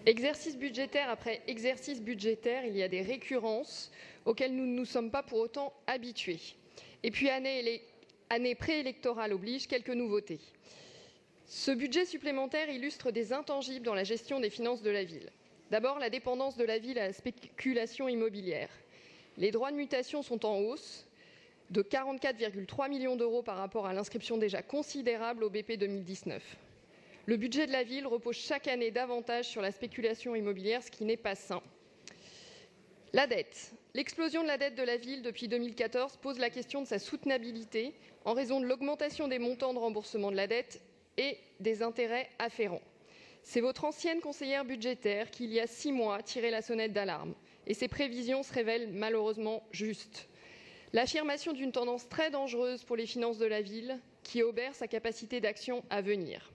Exercice budgétaire après exercice budgétaire, il y a des récurrences auxquelles nous ne nous sommes pas pour autant habitués. Et puis année préélectorale oblige, quelques nouveautés. Ce budget supplémentaire illustre des intangibles dans la gestion des finances de la ville. D'abord, la dépendance de la ville à la spéculation immobilière. Les droits de mutation sont en hausse de 44,3 millions d'euros par rapport à l'inscription déjà considérable au BP 2019. Le budget de la ville repose chaque année davantage sur la spéculation immobilière, ce qui n'est pas sain. La dette. L'explosion de la dette de la ville depuis 2014 pose la question de sa soutenabilité en raison de l'augmentation des montants de remboursement de la dette et des intérêts afférents. C'est votre ancienne conseillère budgétaire qui, il y a 6 mois, tirait la sonnette d'alarme. Et ses prévisions se révèlent malheureusement justes. L'affirmation d'une tendance très dangereuse pour les finances de la ville qui obère sa capacité d'action à venir.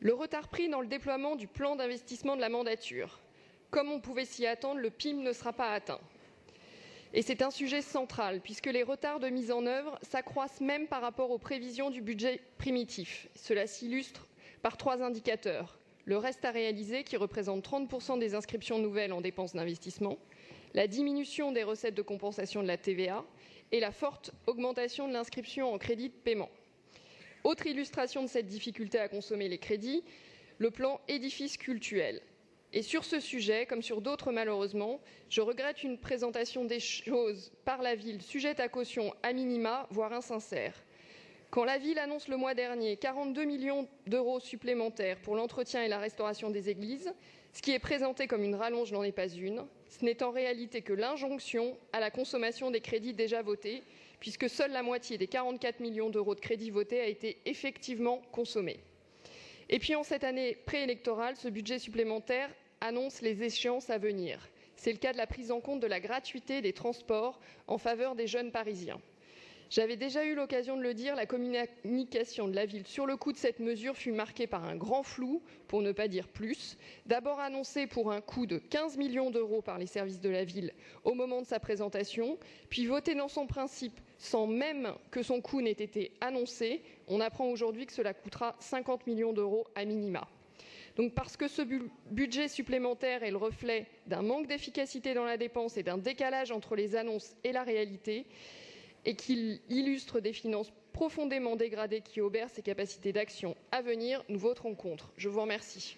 Le retard pris dans le déploiement du plan d'investissement de la mandature. Comme on pouvait s'y attendre, le PIM ne sera pas atteint. Et c'est un sujet central, puisque les retards de mise en œuvre s'accroissent même par rapport aux prévisions du budget primitif. Cela s'illustre par 3 indicateurs. Le reste à réaliser, qui représente 30% des inscriptions nouvelles en dépenses d'investissement, la diminution des recettes de compensation de la TVA et la forte augmentation de l'inscription en crédit de paiement. Autre illustration de cette difficulté à consommer les crédits, le plan édifice cultuel. Et sur ce sujet, comme sur d'autres malheureusement, je regrette une présentation des choses par la ville sujette à caution à minima, voire insincère. Quand la ville annonce le mois dernier 42 millions d'euros supplémentaires pour l'entretien et la restauration des églises, ce qui est présenté comme une rallonge n'en est pas une, ce n'est en réalité que l'injonction à la consommation des crédits déjà votés, puisque seule la moitié des 44 millions d'euros de crédits votés a été effectivement consommée. Et puis en cette année préélectorale, ce budget supplémentaire annonce les échéances à venir. C'est le cas de la prise en compte de la gratuité des transports en faveur des jeunes Parisiens. J'avais déjà eu l'occasion de le dire, la communication de la ville sur le coût de cette mesure fut marquée par un grand flou, pour ne pas dire plus. D'abord annoncé pour un coût de 15 millions d'euros par les services de la ville au moment de sa présentation, puis voté dans son principe sans même que son coût n'ait été annoncé. On apprend aujourd'hui que cela coûtera 50 millions d'euros à minima. Donc parce que ce budget supplémentaire est le reflet d'un manque d'efficacité dans la dépense et d'un décalage entre les annonces et la réalité, et qu'il illustre des finances profondément dégradées qui obèrent ses capacités d'action à venir, nous voterons contre. Je vous remercie.